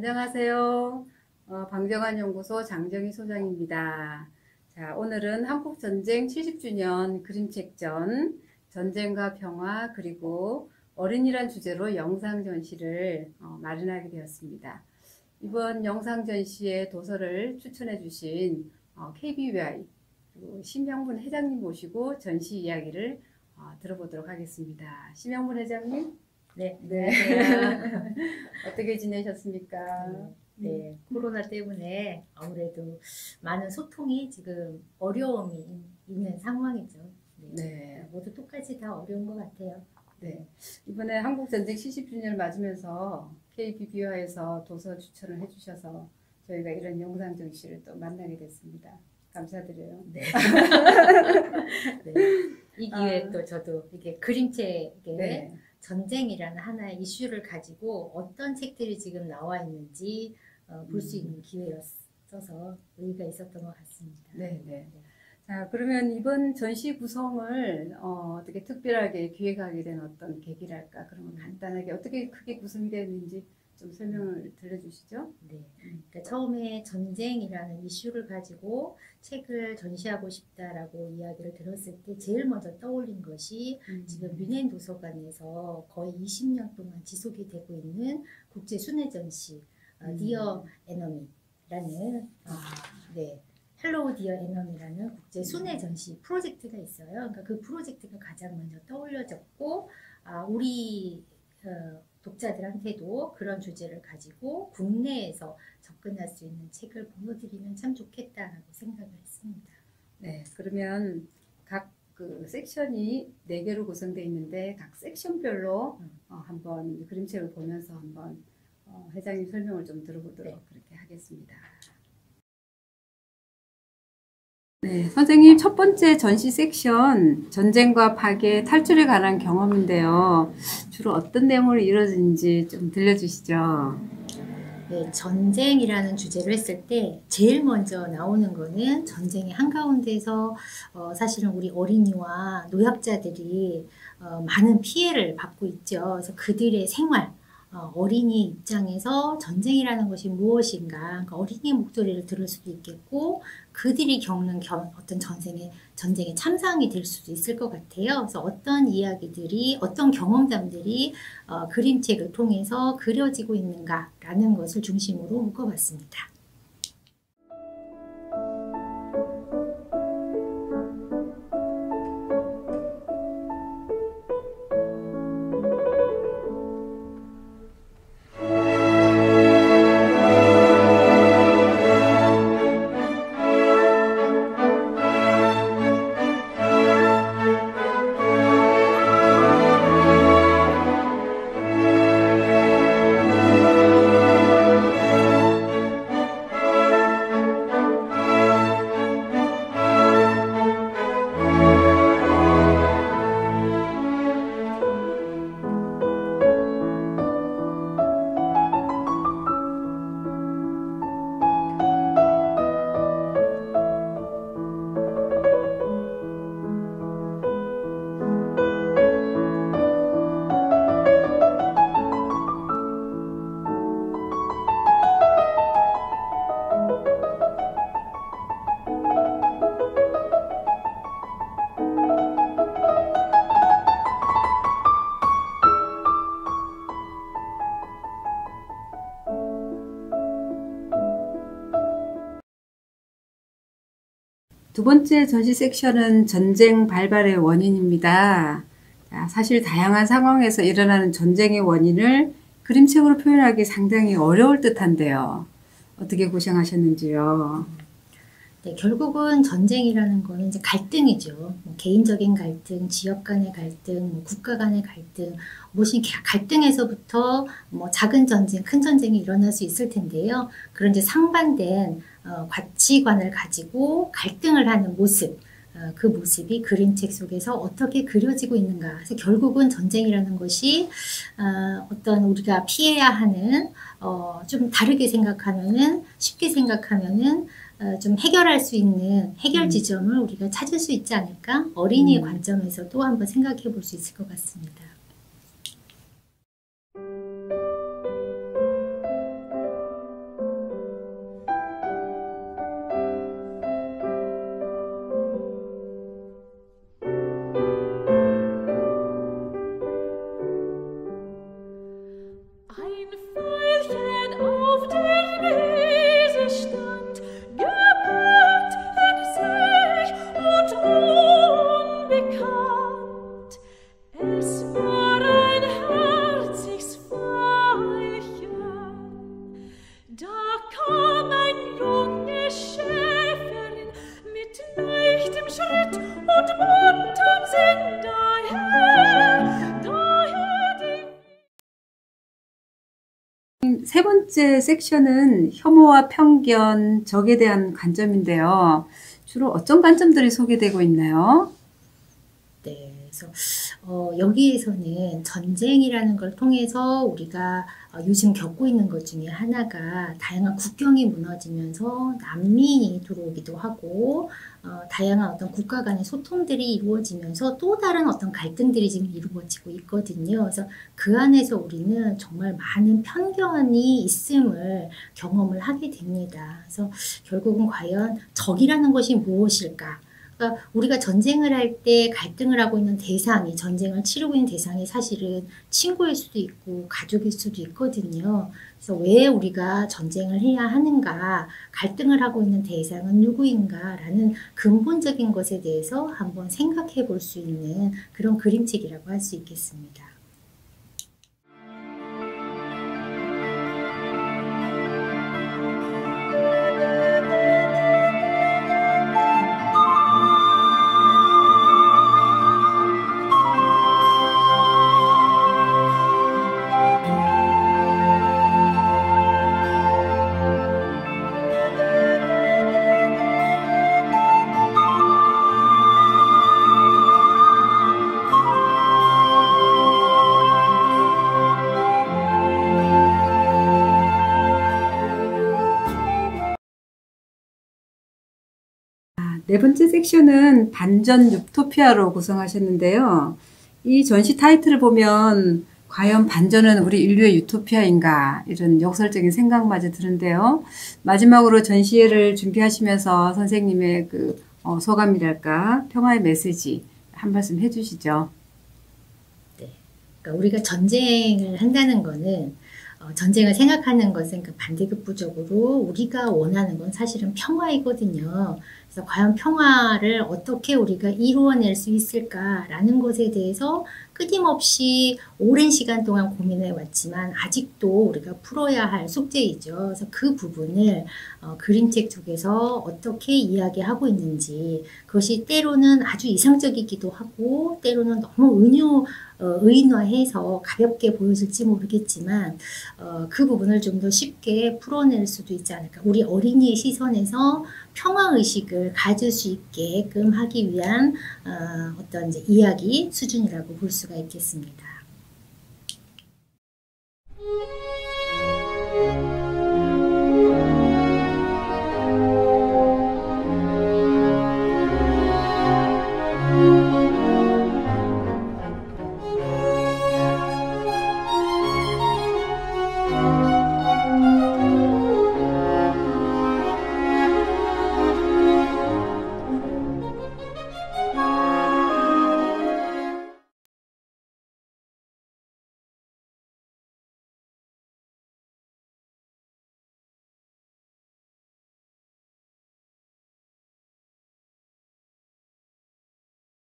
안녕하세요. 방정환연구소 장정희 소장입니다. 자, 오늘은 한국전쟁 70주년 그림책전, 전쟁과 평화 그리고 어린이란 주제로 영상 전시를 마련하게 되었습니다. 이번 영상 전시의 도서를 추천해 주신 KBY 그리고 심영문 회장님 모시고 전시 이야기를 들어보도록 하겠습니다. 심영문 회장님. 네, 네. 안녕하세요. 어떻게 지내셨습니까? 네, 코로나 때문에 아무래도 많은 소통이 지금 어려움이 있는 상황이죠. 네. 모두 똑같이 다 어려운 것 같아요. 네. 이번에 한국전쟁 70주년을 맞으면서 KBB와에서 도서 추천을 해주셔서 저희가 이런 영상 전시를 또 만나게 됐습니다. 감사드려요. 네. 네. 이 기회에 또 저도 이게 그림책에 네. 전쟁이라는 하나의 이슈를 가지고 어떤 책들이 지금 나와 있는지 볼 수 있는 기회였어서 의의가 있었던 것 같습니다. 네, 네. 자, 그러면 이번 전시 구성을 어떻게 특별하게 기획하게 된 어떤 계기랄까? 그런 걸 간단하게 어떻게 크게 구성이 됐는지 좀 설명을 들려주시죠? 네. 그러니까 처음에 전쟁이라는 이슈를 가지고 책을 전시하고 싶다라고 이야기를 들었을 때 제일 먼저 떠올린 것이 지금 뮌헨 도서관에서 거의 20년 동안 지속이 되고 있는 국제 순회 전시 디어 에너미라는 네. 헬로우 디어 에너미라는 국제 순회 전시 프로젝트가 있어요. 그러니까 그 프로젝트가 가장 먼저 떠올려졌고 우리 독자들한테도 그런 주제를 가지고 국내에서 접근할 수 있는 책을 보여드리면 참 좋겠다라고 생각을 했습니다. 네, 그러면 각 그 섹션이 4개로 구성되어 있는데 각 섹션별로 한번 그림책을 보면서 한번 회장님 설명을 좀 들어보도록 그렇게 하겠습니다. 네, 선생님 첫 번째 전시 섹션 전쟁과 파괴, 탈출에 관한 경험인데요. 주로 어떤 내용으로 이루어지는지 좀 들려주시죠. 네, 전쟁이라는 주제를 했을 때 제일 먼저 나오는 거는 전쟁의 한가운데서 사실은 우리 어린이와 노약자들이 많은 피해를 받고 있죠. 그래서 그들의 생활, 어린이 입장에서 전쟁이라는 것이 무엇인가, 그러니까 어린이의 목소리를 들을 수도 있겠고 그들이 겪는 어떤 전쟁의 참상이 될 수도 있을 것 같아요. 그래서 어떤 이야기들이, 어떤 경험담들이 그림책을 통해서 그려지고 있는가라는 것을 중심으로 묶어봤습니다. 두 번째 전시 섹션은 전쟁 발발의 원인입니다. 사실 다양한 상황에서 일어나는 전쟁의 원인을 그림책으로 표현하기 상당히 어려울 듯한데요. 어떻게 구상하셨는지요? 네, 결국은 전쟁이라는 거는 이제 갈등이죠. 뭐 개인적인 갈등, 지역 간의 갈등, 뭐 국가 간의 갈등, 무엇이 갈등에서부터 뭐 작은 전쟁, 큰 전쟁이 일어날 수 있을 텐데요. 그런 이제 상반된 가치관을 가지고 갈등을 하는 모습, 그 모습이 그림책 속에서 어떻게 그려지고 있는가. 그래서 결국은 전쟁이라는 것이 어떤 우리가 피해야 하는 좀 다르게 생각하면은, 쉽게 생각하면은 좀 해결할 수 있는 해결 지점을 우리가 찾을 수 있지 않을까? 어린이의 관점에서도 한번 생각해 볼 수 있을 것 같습니다. Schritt und buntem Sinn daher die 세 번째 섹션은 혐오와 편견, 적에 대한 관점인데요. 주로 어떤 관점들이 소개되고 있나요? 네, 그래서 여기에서는 전쟁이라는 걸 통해서 우리가 요즘 겪고 있는 것 중에 하나가 다양한 국경이 무너지면서 난민이 들어오기도 하고 다양한 어떤 국가 간의 소통들이 이루어지면서 또 다른 어떤 갈등들이 지금 이루어지고 있거든요. 그래서 그 안에서 우리는 정말 많은 편견이 있음을 경험을 하게 됩니다. 그래서 결국은 과연 적이라는 것이 무엇일까? 그러니까 우리가 전쟁을 할 때 갈등을 하고 있는 대상이, 전쟁을 치르고 있는 대상이 사실은 친구일 수도 있고 가족일 수도 있거든요. 그래서 왜 우리가 전쟁을 해야 하는가, 갈등을 하고 있는 대상은 누구인가라는 근본적인 것에 대해서 한번 생각해 볼 수 있는 그런 그림책이라고 할 수 있겠습니다. 네 번째 섹션은 반전 유토피아로 구성하셨는데요. 이 전시 타이틀을 보면 과연 반전은 우리 인류의 유토피아인가 이런 역설적인 생각마저 드는데요. 마지막으로 전시회를 준비하시면서 선생님의 그 소감이랄까 평화의 메시지 한 말씀 해주시죠. 네. 그러니까 우리가 전쟁을 한다는 거는 전쟁을 생각하는 것은 그 반대급부적으로 우리가 원하는 건 사실은 평화이거든요. 그래서 과연 평화를 어떻게 우리가 이루어낼 수 있을까라는 것에 대해서 끊임없이 오랜 시간 동안 고민해 왔지만 아직도 우리가 풀어야 할 숙제이죠. 그래서 그 부분을 그림책 속에서 어떻게 이야기하고 있는지, 그것이 때로는 아주 이상적이기도 하고 때로는 너무 의인화해서 가볍게 보여질지 모르겠지만 그 부분을 좀 더 쉽게 풀어낼 수도 있지 않을까. 우리 어린이의 시선에서 평화의식을 가질 수 있게끔 하기 위한 어떤 이제 이야기 수준이라고 볼 수가 있겠습니다.